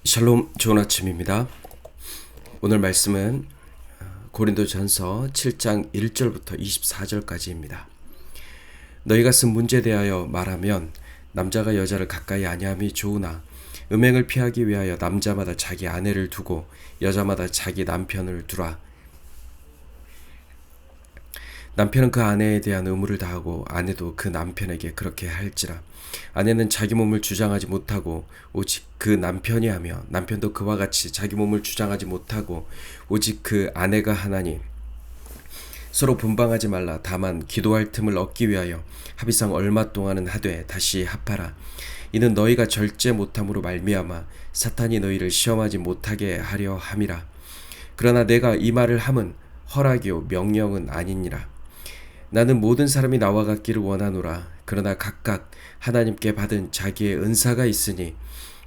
샬롬, 좋은 아침입니다. 오늘 말씀은 고린도전서 7장 1절부터 24절까지입니다. 너희가 쓴 문제에 대하여 말하면 남자가 여자를 가까이 아니함이 좋으나 음행을 피하기 위하여 남자마다 자기 아내를 두고 여자마다 자기 남편을 두라. 남편은 그 아내에 대한 의무를 다하고 아내도 그 남편에게 그렇게 할지라. 아내는 자기 몸을 주장하지 못하고 오직 그 남편이 하며 남편도 그와 같이 자기 몸을 주장하지 못하고 오직 그 아내가 하나니 서로 분방하지 말라. 다만 기도할 틈을 얻기 위하여 합의상 얼마 동안은 하되 다시 합하라. 이는 너희가 절제 못함으로 말미암아 사탄이 너희를 시험하지 못하게 하려 함이라. 그러나 내가 이 말을 함은 허락이요 명령은 아니니라. 나는 모든 사람이 나와 같기를 원하노라. 그러나 각각 하나님께 받은 자기의 은사가 있으니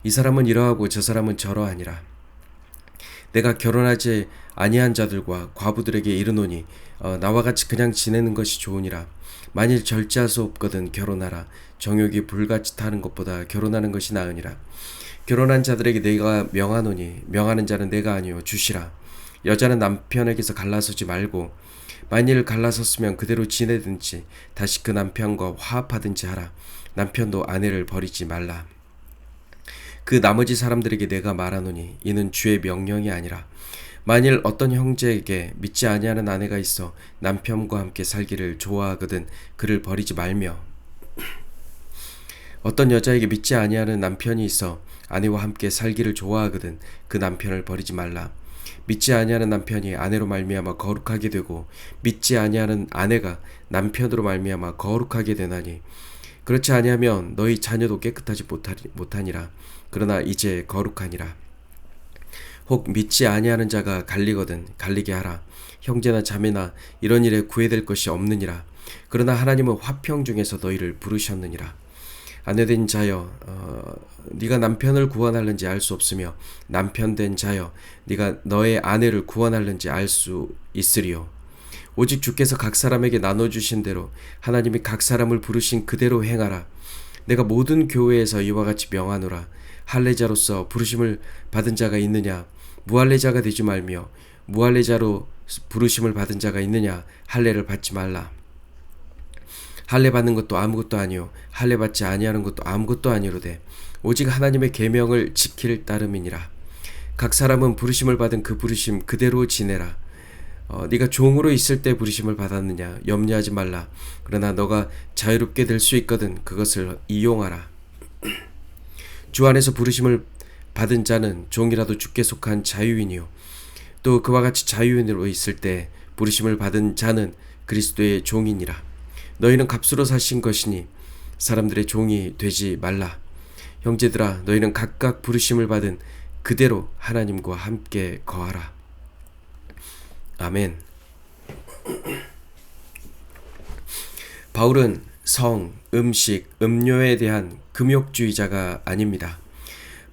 이 사람은 이러하고 저 사람은 저러하니라. 내가 결혼하지 아니한 자들과 과부들에게 이르노니 나와 같이 그냥 지내는 것이 좋으니라. 만일 절제할 수 없거든 결혼하라. 정욕이 불같이 타는 것보다 결혼하는 것이 나으니라. 결혼한 자들에게 내가 명하노니 명하는 자는 내가 아니요 주시라. 여자는 남편에게서 갈라서지 말고 만일 갈라섰으면 그대로 지내든지 다시 그 남편과 화합하든지 하라. 남편도 아내를 버리지 말라. 그 나머지 사람들에게 내가 말하노니 이는 주의 명령이 아니라 만일 어떤 형제에게 믿지 아니하는 아내가 있어 남편과 함께 살기를 좋아하거든 그를 버리지 말며 어떤 여자에게 믿지 아니하는 남편이 있어 아내와 함께 살기를 좋아하거든 그 남편을 버리지 말라. 믿지 아니하는 남편이 아내로 말미암아 거룩하게 되고 믿지 아니하는 아내가 남편으로 말미암아 거룩하게 되나니 그렇지 아니하면 너희 자녀도 깨끗하지 못하니라. 그러나 이제 거룩하니라. 혹 믿지 아니하는 자가 갈리거든 갈리게 하라. 형제나 자매나 이런 일에 구애될 것이 없느니라. 그러나 하나님은 화평 중에서 너희를 부르셨느니라. 아내된 자여 네가 남편을 구원하는지 알 수 없으며 남편된 자여 네가 너의 아내를 구원하는지 알 수 있으리요. 오직 주께서 각 사람에게 나눠주신 대로 하나님이 각 사람을 부르신 그대로 행하라. 내가 모든 교회에서 이와 같이 명하노라. 할례자로서 부르심을 받은 자가 있느냐 무할례자가 되지 말며 무할례자로 부르심을 받은 자가 있느냐 할례를 받지 말라. 할례 받는 것도 아무것도 아니요 할례 받지 아니하는 것도 아무것도 아니로되 오직 하나님의 계명을 지킬 따름이니라. 각 사람은 부르심을 받은 그 부르심 그대로 지내라. 네가 종으로 있을 때 부르심을 받았느냐 염려하지 말라. 그러나 너가 자유롭게 될 수 있거든 그것을 이용하라. 주 안에서 부르심을 받은 자는 종이라도 주께 속한 자유인이요 또 그와 같이 자유인으로 있을 때 부르심을 받은 자는 그리스도의 종이니라. 너희는 값으로 사신 것이니 사람들의 종이 되지 말라. 형제들아 너희는 각각 부르심을 받은 그대로 하나님과 함께 거하라. 아멘. 바울은 성, 음식, 음료에 대한 금욕주의자가 아닙니다.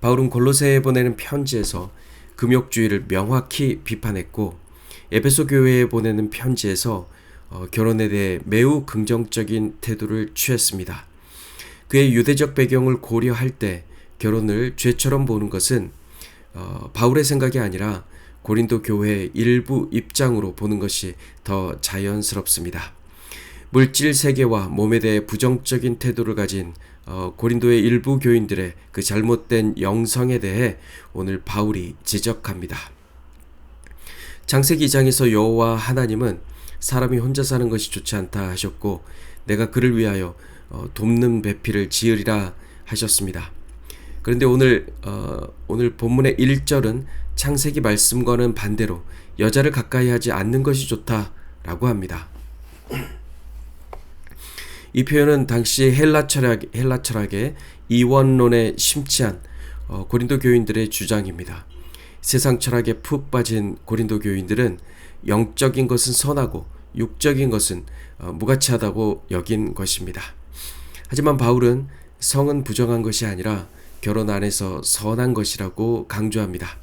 바울은 골로새에 보내는 편지에서 금욕주의를 명확히 비판했고 에베소 교회에 보내는 편지에서 결혼에 대해 매우 긍정적인 태도를 취했습니다. 그의 유대적 배경을 고려할 때 결혼을 죄처럼 보는 것은 바울의 생각이 아니라 고린도 교회의 일부 입장으로 보는 것이 더 자연스럽습니다. 물질 세계와 몸에 대해 부정적인 태도를 가진 고린도의 일부 교인들의 그 잘못된 영성에 대해 오늘 바울이 지적합니다. 창세기 2장에서 여호와 하나님은 사람이 혼자 사는 것이 좋지 않다 하셨고 내가 그를 위하여 돕는 배필을 지으리라 하셨습니다. 그런데 오늘 본문의 1절은 창세기 말씀과는 반대로 여자를 가까이 하지 않는 것이 좋다라고 합니다. 이 표현은 당시 헬라 철학의 이원론에 심취한 고린도 교인들의 주장입니다. 세상 철학에 푹 빠진 고린도 교인들은 영적인 것은 선하고 육적인 것은 무가치하다고 여긴 것입니다. 하지만 바울은 성은 부정한 것이 아니라 결혼 안에서 선한 것이라고 강조합니다.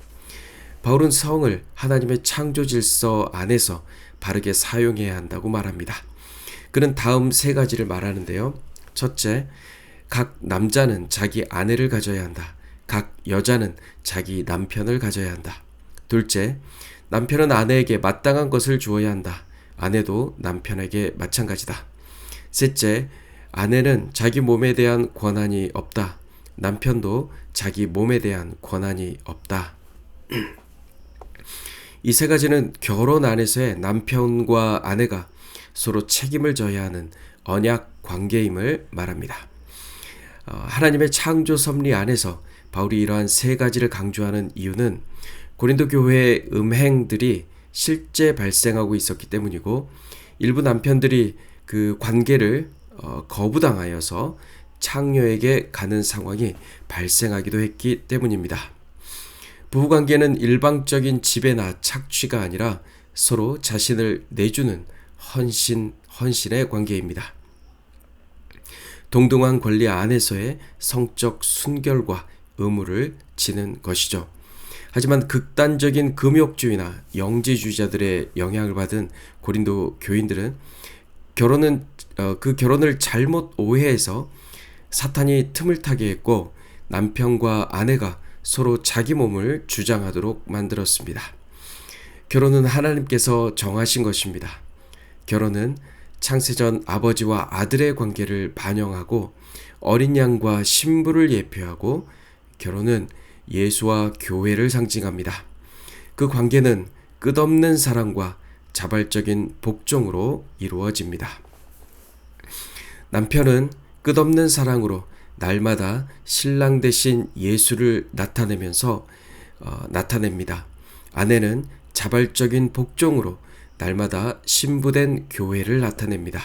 바울은 성을 하나님의 창조 질서 안에서 바르게 사용해야 한다고 말합니다. 그는 다음 세 가지를 말하는데요. 첫째, 각 남자는 자기 아내를 가져야 한다. 각 여자는 자기 남편을 가져야 한다. 둘째, 남편은 아내에게 마땅한 것을 주어야 한다. 아내도 남편에게 마찬가지다. 셋째, 아내는 자기 몸에 대한 권한이 없다. 남편도 자기 몸에 대한 권한이 없다. 이 세 가지는 결혼 안에서의 남편과 아내가 서로 책임을 져야 하는 언약 관계임을 말합니다. 하나님의 창조 섭리 안에서 바울이 이러한 세 가지를 강조하는 이유는 고린도 교회의 음행들이 실제 발생하고 있었기 때문이고, 일부 남편들이 그 관계를 거부당하여서 창녀에게 가는 상황이 발생하기도 했기 때문입니다. 부부관계는 일방적인 지배나 착취가 아니라 서로 자신을 내주는 헌신의 관계입니다. 동등한 권리 안에서의 성적 순결과 의무를 지는 것이죠. 하지만 극단적인 금욕주의나 영지주의자들의 영향을 받은 고린도 교인들은 그 결혼을 잘못 오해해서 사탄이 틈을 타게 했고, 남편과 아내가 서로 자기 몸을 주장하도록 만들었습니다. 결혼은 하나님께서 정하신 것입니다. 결혼은 창세전 아버지와 아들의 관계를 반영하고 어린 양과 신부를 예표하고, 결혼은 예수와 교회를 상징합니다. 그 관계는 끝없는 사랑과 자발적인 복종으로 이루어집니다. 남편은 끝없는 사랑으로 날마다 신랑 대신 예수를 나타냅니다. 아내는 자발적인 복종으로 날마다 신부된 교회를 나타냅니다.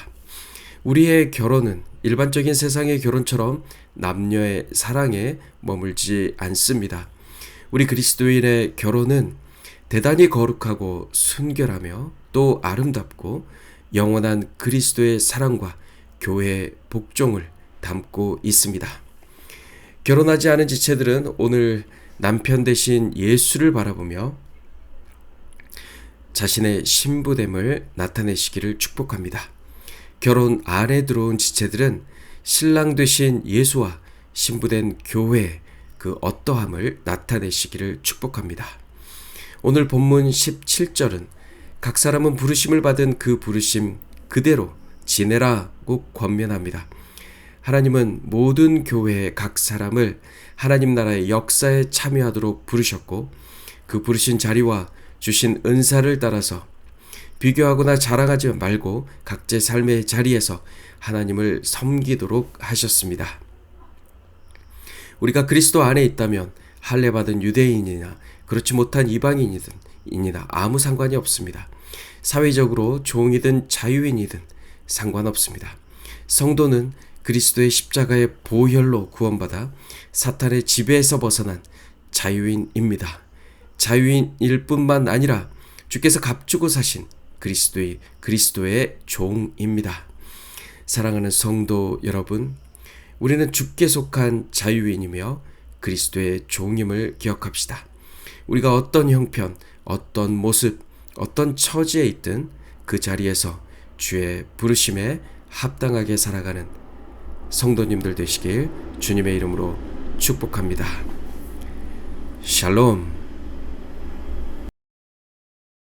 우리의 결혼은 일반적인 세상의 결혼처럼 남녀의 사랑에 머물지 않습니다. 우리 그리스도인의 결혼은 대단히 거룩하고 순결하며 또 아름답고 영원한 그리스도의 사랑과 교회의 복종을 담고 있습니다. 결혼하지 않은 지체들은 오늘 남편 대신 예수를 바라보며 자신의 신부됨을 나타내시기를 축복합니다. 결혼 안에 들어온 지체들은 신랑 되신 예수와 신부된 교회의 그 어떠함을 나타내시기를 축복합니다. 오늘 본문 17절은 각 사람은 부르심을 받은 그 부르심 그대로 지내라고 권면합니다. 하나님은 모든 교회의 각 사람을 하나님 나라의 역사에 참여하도록 부르셨고, 그 부르신 자리와 주신 은사를 따라서 비교하거나 자랑하지 말고 각자의 삶의 자리에서 하나님을 섬기도록 하셨습니다. 우리가 그리스도 안에 있다면 할례받은 유대인이나 그렇지 못한 이방인이나 아무 상관이 없습니다. 사회적으로 종이든 자유인이든 상관없습니다. 성도는 그리스도의 십자가의 보혈로 구원받아 사탄의 지배에서 벗어난 자유인입니다. 자유인일 뿐만 아니라 주께서 값주고 사신 그리스도의 종입니다. 사랑하는 성도 여러분, 우리는 주께 속한 자유인이며 그리스도의 종임을 기억합시다. 우리가 어떤 형편, 어떤 모습, 어떤 처지에 있든 그 자리에서 주의 부르심에 합당하게 살아가는 성도님들 되시길 주님의 이름으로 축복합니다. 샬롬.